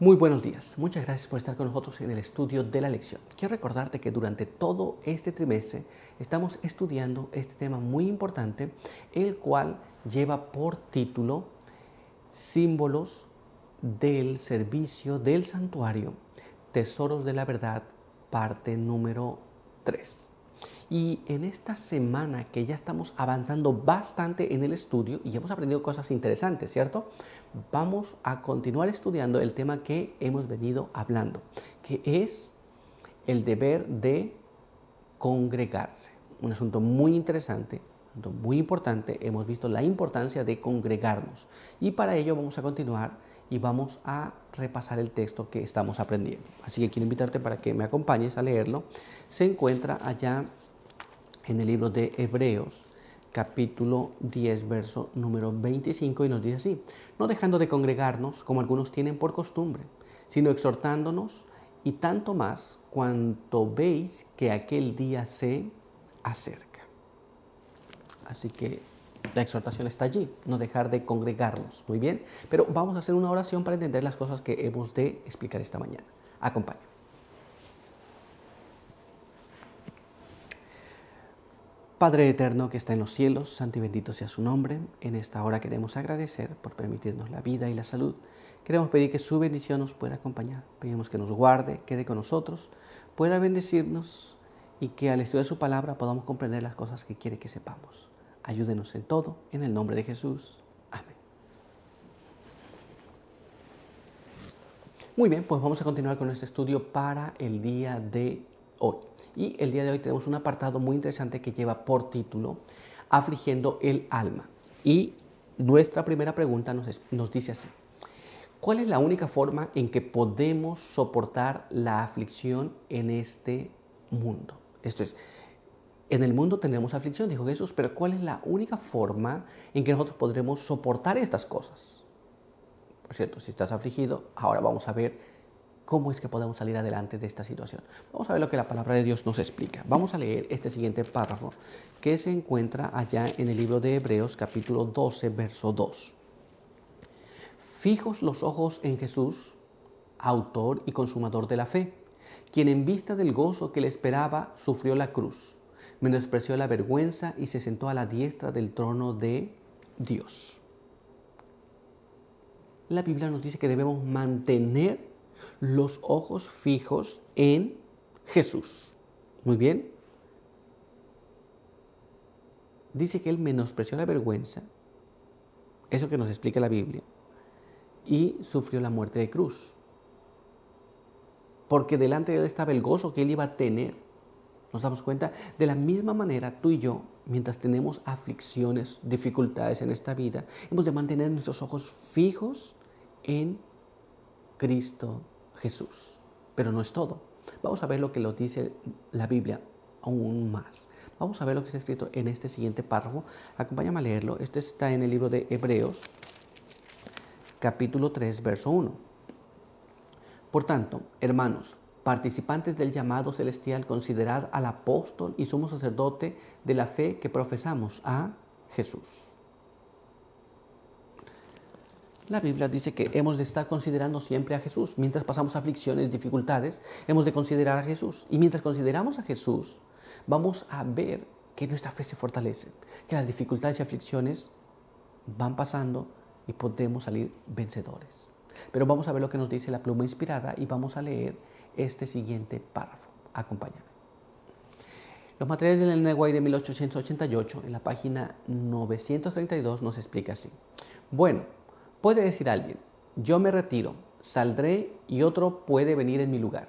Muy buenos días. Muchas gracias por estar con nosotros en el estudio de la lección. Quiero recordarte que durante todo este trimestre estamos estudiando este tema muy importante, el cual lleva por título Símbolos del servicio del santuario, Tesoros de la Verdad, parte número 3. Y en esta semana que ya estamos avanzando bastante en el estudio y hemos aprendido cosas interesantes, ¿cierto? Vamos a continuar estudiando el tema que hemos venido hablando, que es el deber de congregarse. Un asunto muy interesante, un asunto muy importante. Hemos visto la importancia de congregarnos y para ello vamos a continuar y vamos a repasar el texto que estamos aprendiendo. Así que quiero invitarte para que me acompañes a leerlo. Se encuentra allá en el libro de Hebreos, capítulo 10, verso número 25, y nos dice así: no dejando de congregarnos como algunos tienen por costumbre, sino exhortándonos, y tanto más cuanto veis que aquel día se acerca. Así que la exhortación está allí, no dejar de congregarnos. Muy bien, pero vamos a hacer una oración para entender las cosas que hemos de explicar esta mañana. Acompáñame. Padre eterno que está en los cielos, santo y bendito sea su nombre. En esta hora queremos agradecer por permitirnos la vida y la salud. Queremos pedir que su bendición nos pueda acompañar. Pedimos que nos guarde, quede con nosotros, pueda bendecirnos y que al estudiar su palabra podamos comprender las cosas que quiere que sepamos. Ayúdenos en todo, en el nombre de Jesús. Amén. Muy bien, pues vamos a continuar con este estudio para el día de hoy. Y el día de hoy tenemos un apartado muy interesante que lleva por título Afligiendo el alma. Y nuestra primera pregunta nos dice así: ¿cuál es la única forma en que podemos soportar la aflicción en este mundo? Esto es, en el mundo tendremos aflicción, dijo Jesús, pero ¿cuál es la única forma en que nosotros podremos soportar estas cosas? Por cierto, si estás afligido, ahora vamos a ver cómo es que podemos salir adelante de esta situación. Vamos a ver lo que la palabra de Dios nos explica. Vamos a leer este siguiente párrafo que se encuentra allá en el libro de Hebreos, capítulo 12, verso 2. Fijos los ojos en Jesús, autor y consumador de la fe, quien en vista del gozo que le esperaba sufrió la cruz, menospreció la vergüenza y se sentó a la diestra del trono de Dios. La Biblia nos dice que debemos mantener los ojos fijos en Jesús. Muy bien. Dice que Él menospreció la vergüenza, eso que nos explica la Biblia, y sufrió la muerte de cruz. Porque delante de Él estaba el gozo que Él iba a tener. Nos damos cuenta, de la misma manera tú y yo, mientras tenemos aflicciones, dificultades en esta vida, hemos de mantener nuestros ojos fijos en Cristo Jesús. Pero no es todo. Vamos a ver lo que nos dice la Biblia aún más. Vamos a ver lo que está escrito en este siguiente párrafo. Acompáñame a leerlo. Esto está en el libro de Hebreos, capítulo 3, verso 1. Por tanto, hermanos, participantes del llamado celestial, considerad al apóstol y sumo sacerdote de la fe que profesamos, a Jesús. La Biblia dice que hemos de estar considerando siempre a Jesús. Mientras pasamos aflicciones, dificultades, hemos de considerar a Jesús. Y mientras consideramos a Jesús, vamos a ver que nuestra fe se fortalece, que las dificultades y aflicciones van pasando y podemos salir vencedores. Pero vamos a ver lo que nos dice la pluma inspirada y vamos a leer este siguiente párrafo. Acompáñame. Los materiales del Lenguaje de 1888, en la página 932, nos explica así. Bueno, puede decir alguien: yo me retiro, saldré y otro puede venir en mi lugar.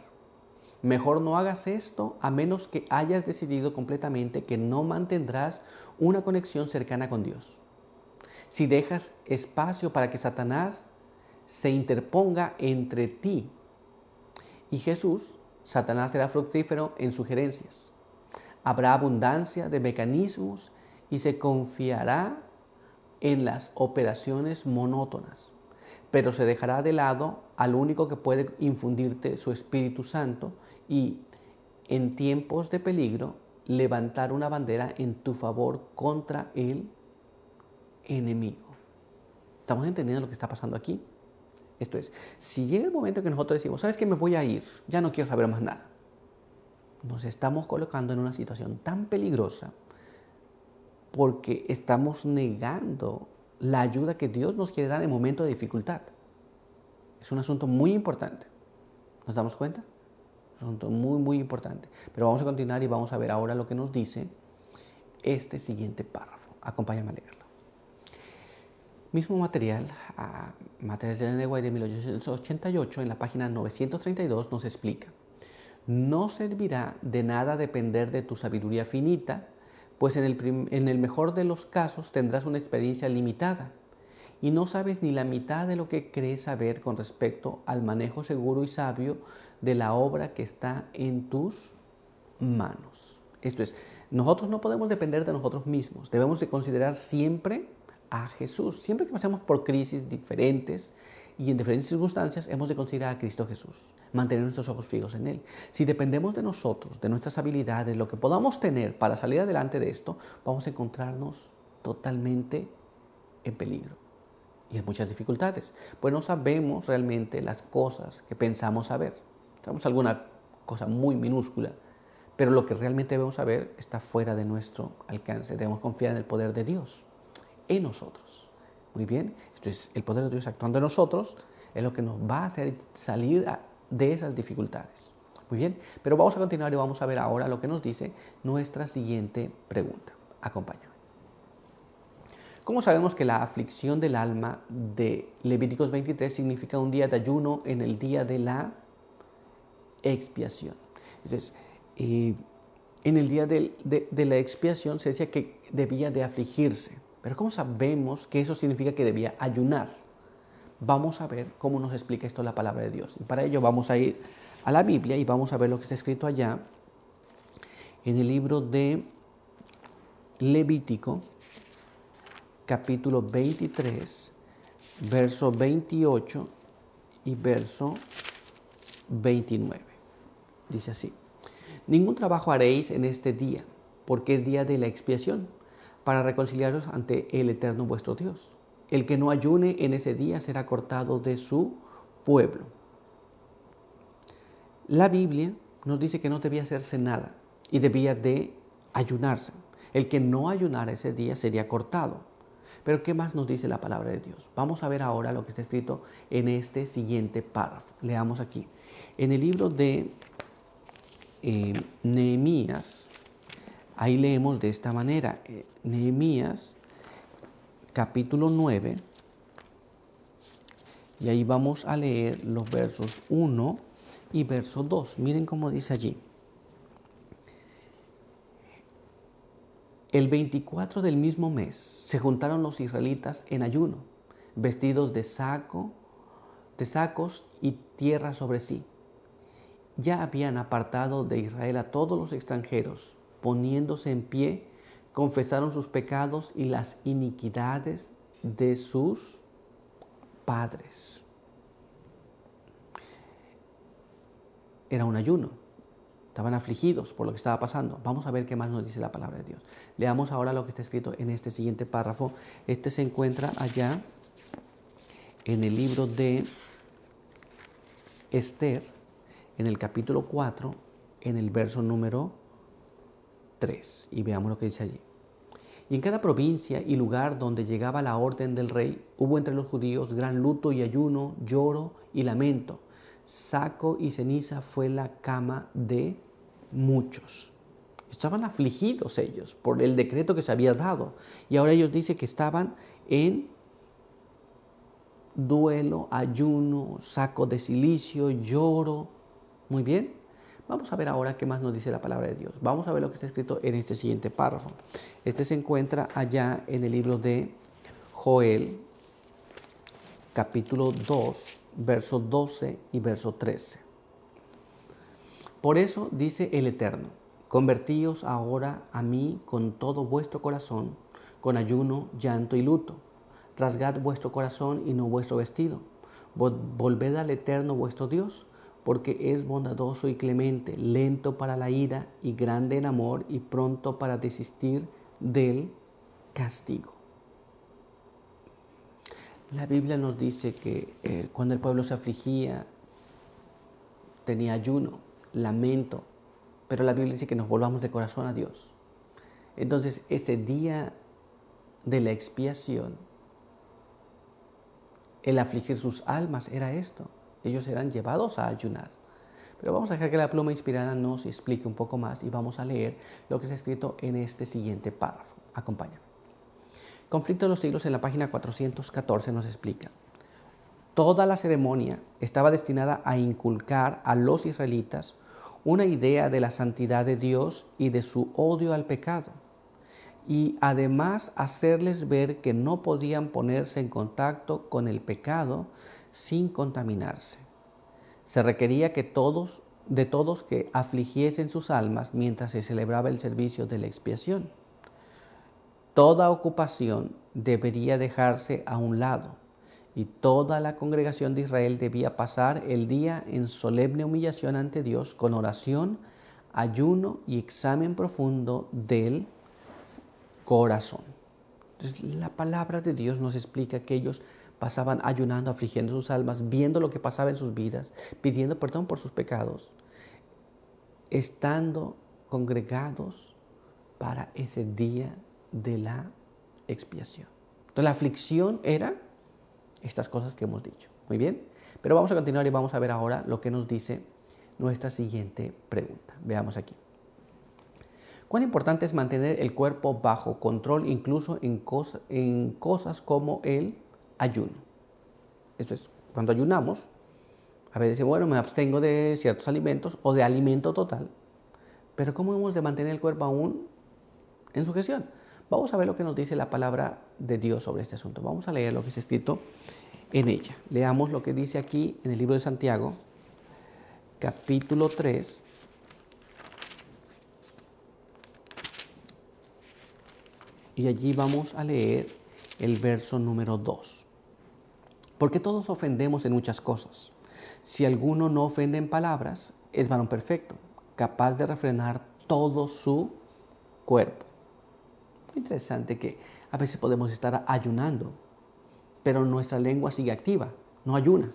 Mejor no hagas esto a menos que hayas decidido completamente que no mantendrás una conexión cercana con Dios. Si dejas espacio para que Satanás se interponga entre ti y Jesús, Satanás será fructífero en sugerencias. Habrá abundancia de mecanismos y se confiará en las operaciones monótonas, pero se dejará de lado al único que puede infundirte su Espíritu Santo y, en tiempos de peligro, levantar una bandera en tu favor contra el enemigo. ¿Estamos entendiendo lo que está pasando aquí? Esto es, si llega el momento que nosotros decimos, ¿sabes qué? Me voy a ir, ya no quiero saber más nada. Nos estamos colocando en una situación tan peligrosa porque estamos negando la ayuda que Dios nos quiere dar en momentos de dificultad. Es un asunto muy importante. ¿Nos damos cuenta? Es un asunto muy, muy importante. Pero vamos a continuar y vamos a ver ahora lo que nos dice este siguiente párrafo. Acompáñame a leerlo. Mismo material, Material de Ellen White de 1888, en la página 932 nos explica: no servirá de nada depender de tu sabiduría finita, pues en el mejor de los casos tendrás una experiencia limitada y no sabes ni la mitad de lo que crees saber con respecto al manejo seguro y sabio de la obra que está en tus manos. Esto es, nosotros no podemos depender de nosotros mismos, debemos de considerar siempre a Jesús. Siempre que pasemos por crisis diferentes y en diferentes circunstancias, hemos de considerar a Cristo Jesús, mantener nuestros ojos fijos en Él. Si dependemos de nosotros, de nuestras habilidades, lo que podamos tener para salir adelante de esto, vamos a encontrarnos totalmente en peligro y en muchas dificultades, pues no sabemos realmente las cosas que pensamos saber. Sabemos alguna cosa muy minúscula, pero lo que realmente debemos saber está fuera de nuestro alcance. Debemos confiar en el poder de Dios en nosotros. Muy bien, esto es el poder de Dios actuando en nosotros, es lo que nos va a hacer salir de esas dificultades. Muy bien, pero vamos a continuar y vamos a ver ahora lo que nos dice nuestra siguiente pregunta. Acompáñame. ¿Cómo sabemos que la aflicción del alma de Levíticos 23 significa un día de ayuno en el día de la expiación? Entonces, en el día de la expiación se decía que debía de afligirse. Pero ¿cómo sabemos que eso significa que debía ayunar? Vamos a ver cómo nos explica esto la palabra de Dios. Y para ello vamos a ir a la Biblia y vamos a ver lo que está escrito allá en el libro de Levítico, capítulo 23, verso 28 y verso 29. Dice así: ningún trabajo haréis en este día, porque es día de la expiación, para reconciliaros ante el Eterno vuestro Dios. El que no ayune en ese día será cortado de su pueblo. La Biblia nos dice que no debía hacerse nada y debía de ayunarse. El que no ayunara ese día sería cortado. Pero ¿qué más nos dice la palabra de Dios? Vamos a ver ahora lo que está escrito en este siguiente párrafo. Leamos aquí. En el libro de Nehemías, ahí leemos de esta manera, Nehemías capítulo 9, y ahí vamos a leer los versos 1 y verso 2. Miren cómo dice allí. El 24 del mismo mes se juntaron los israelitas en ayuno, vestidos de sacos y tierra sobre sí. Ya habían apartado de Israel a todos los extranjeros. Poniéndose en pie, confesaron sus pecados y las iniquidades de sus padres. Era un ayuno. Estaban afligidos por lo que estaba pasando. Vamos a ver qué más nos dice la palabra de Dios. Leamos ahora lo que está escrito en este siguiente párrafo. Este se encuentra allá en el libro de Esther, en el capítulo 4, en el verso número 3. Y veamos lo que dice allí. Y en cada provincia y lugar donde llegaba la orden del rey, hubo entre los judíos gran luto y ayuno, lloro y lamento. Saco y ceniza fue la cama de muchos. Estaban afligidos ellos por el decreto que se había dado. Y ahora ellos dicen que estaban en duelo, ayuno, saco de cilicio, lloro. Muy bien. Vamos a ver ahora qué más nos dice la palabra de Dios. Vamos a ver lo que está escrito en este siguiente párrafo. Este se encuentra allá en el libro de Joel, capítulo 2, verso 12 y verso 13. Por eso dice el Eterno: convertíos ahora a mí con todo vuestro corazón, con ayuno, llanto y luto. Rasgad vuestro corazón y no vuestro vestido. Volved al Eterno vuestro Dios, porque es bondadoso y clemente, lento para la ira y grande en amor y pronto para desistir del castigo. La Biblia nos dice que cuando el pueblo se afligía, tenía ayuno, lamento, pero la Biblia dice que nos volvamos de corazón a Dios. Entonces, ese día de la expiación, el afligir sus almas era esto. Ellos eran llevados a ayunar. Pero vamos a dejar que la pluma inspirada nos explique un poco más y vamos a leer lo que está escrito en este siguiente párrafo. Acompáñame. Conflicto de los siglos en la página 414 nos explica. Toda la ceremonia estaba destinada a inculcar a los israelitas una idea de la santidad de Dios y de su odio al pecado, y además hacerles ver que no podían ponerse en contacto con el pecado sin contaminarse. Se requería de todos que afligiesen sus almas mientras se celebraba el servicio de la expiación. Toda ocupación debería dejarse a un lado y toda la congregación de Israel debía pasar el día en solemne humillación ante Dios con oración, ayuno y examen profundo del corazón. Entonces, la palabra de Dios nos explica que ellos pasaban ayunando, afligiendo sus almas, viendo lo que pasaba en sus vidas, pidiendo perdón por sus pecados, estando congregados para ese día de la expiación. Entonces, la aflicción era estas cosas que hemos dicho. Muy bien, pero vamos a continuar y vamos a ver ahora lo que nos dice nuestra siguiente pregunta. Veamos aquí. ¿Cuán importante es mantener el cuerpo bajo control incluso en cosas como el ayuno? Esto es, cuando ayunamos, a veces decimos, bueno, me abstengo de ciertos alimentos o de alimento total, pero ¿cómo hemos de mantener el cuerpo aún en sujeción? Vamos a ver lo que nos dice la palabra de Dios sobre este asunto. Vamos a leer lo que está escrito en ella. Leamos lo que dice aquí en el libro de Santiago, capítulo 3, y allí vamos a leer el verso número 2. Porque todos ofendemos en muchas cosas. Si alguno no ofende en palabras, es varón perfecto, capaz de refrenar todo su cuerpo. Muy interesante que a veces podemos estar ayunando, pero nuestra lengua sigue activa, no ayuna.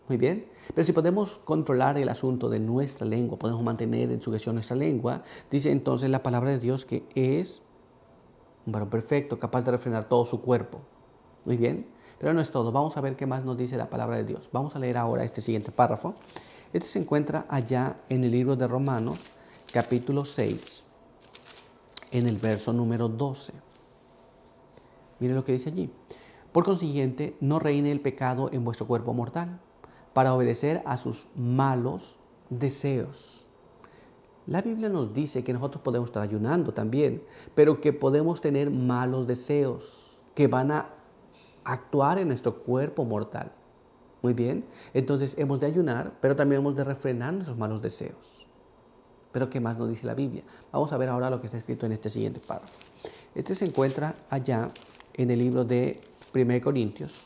Muy bien, pero si podemos controlar el asunto de nuestra lengua, podemos mantener en sujeción nuestra lengua, dice entonces la palabra de Dios que es un varón perfecto, capaz de refrenar todo su cuerpo. Muy bien, pero no es todo. Vamos a ver qué más nos dice la palabra de Dios. Vamos a leer ahora este siguiente párrafo. Este se encuentra allá en el libro de Romanos, capítulo 6, en el verso número 12. Mire lo que dice allí. Por consiguiente, no reine el pecado en vuestro cuerpo mortal, para obedecer a sus malos deseos. La Biblia nos dice que nosotros podemos estar ayunando también, pero que podemos tener malos deseos que van a actuar en nuestro cuerpo mortal. Muy bien, entonces hemos de ayunar, pero también hemos de refrenar nuestros malos deseos. Pero ¿qué más nos dice la Biblia? Vamos a ver ahora lo que está escrito en este siguiente párrafo. Este se encuentra allá en el libro de 1 Corintios,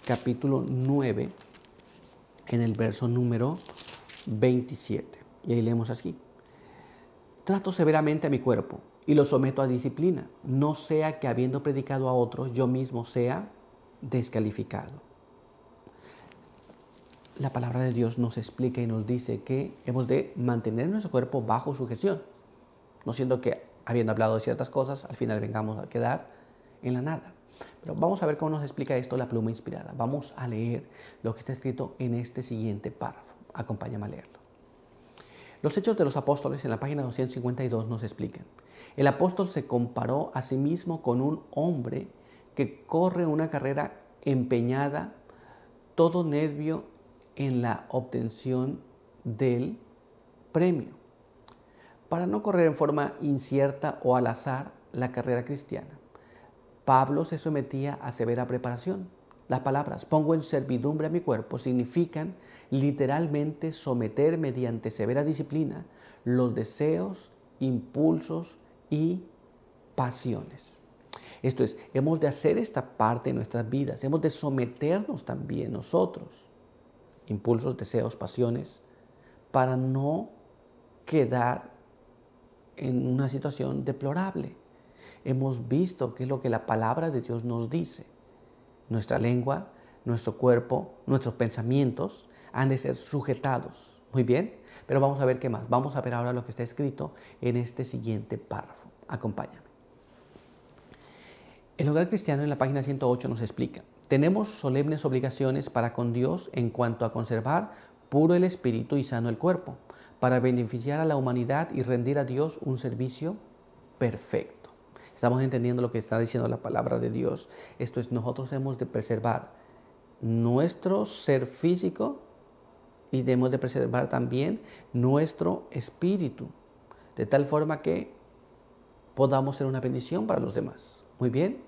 capítulo 9, en el verso número 27. Y ahí leemos así. Trato severamente a mi cuerpo y lo someto a disciplina, no sea que habiendo predicado a otros, yo mismo sea descalificado. La palabra de Dios nos explica y nos dice que hemos de mantener nuestro cuerpo bajo sujeción, no siendo que habiendo hablado de ciertas cosas, al final vengamos a quedar en la nada. Pero vamos a ver cómo nos explica esto la pluma inspirada. Vamos a leer lo que está escrito en este siguiente párrafo. Acompáñame a leerlo. Los Hechos de los Apóstoles en la página 252 nos explican. El apóstol se comparó a sí mismo con un hombre que corre una carrera empeñada, todo nervio en la obtención del premio. Para no correr en forma incierta o al azar la carrera cristiana, Pablo se sometía a severa preparación. Las palabras pongo en servidumbre a mi cuerpo significan literalmente someter mediante severa disciplina los deseos, impulsos y pasiones. Esto es, hemos de hacer esta parte de nuestras vidas, hemos de someternos también nosotros, impulsos, deseos, pasiones, para no quedar en una situación deplorable. Hemos visto qué es lo que la palabra de Dios nos dice. nuestra lengua, nuestro cuerpo, nuestros pensamientos han de ser sujetados. Muy bien, pero vamos a ver qué más. Vamos a ver ahora lo que está escrito en este siguiente párrafo. Acompáñame. El Hogar Cristiano en la página 108 nos explica: tenemos solemnes obligaciones para con Dios en cuanto a conservar puro el espíritu y sano el cuerpo, para beneficiar a la humanidad y rendir a Dios un servicio perfecto. Estamos entendiendo lo que está diciendo la palabra de Dios. Esto es, nosotros hemos de preservar nuestro ser físico y debemos de preservar también nuestro espíritu, de tal forma que podamos ser una bendición para los demás. Muy bien,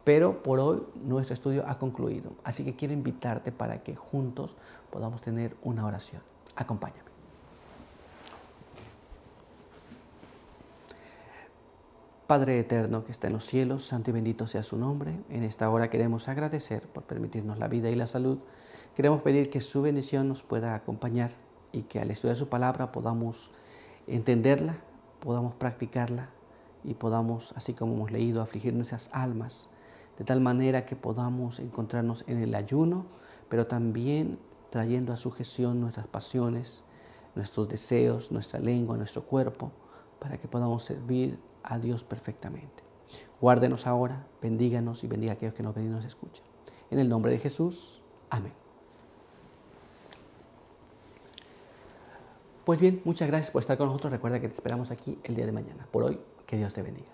pero por hoy nuestro estudio ha concluido, así que quiero invitarte para que juntos podamos tener una oración. Acompáñame. Padre eterno que está en los cielos, santo y bendito sea su nombre. En esta hora queremos agradecer por permitirnos la vida y la salud. Queremos pedir que su bendición nos pueda acompañar y que al estudiar su palabra podamos entenderla, podamos practicarla y podamos, así como hemos leído, afligir nuestras almas, de tal manera que podamos encontrarnos en el ayuno, pero también trayendo a sujeción nuestras pasiones, nuestros deseos, nuestra lengua, nuestro cuerpo, para que podamos servir a Dios perfectamente. Guárdenos ahora, bendíganos y bendiga a aquellos que nos ven y nos escuchan. En el nombre de Jesús, amén. Pues bien, muchas gracias por estar con nosotros. Recuerda que te esperamos aquí el día de mañana. Por hoy, que Dios te bendiga.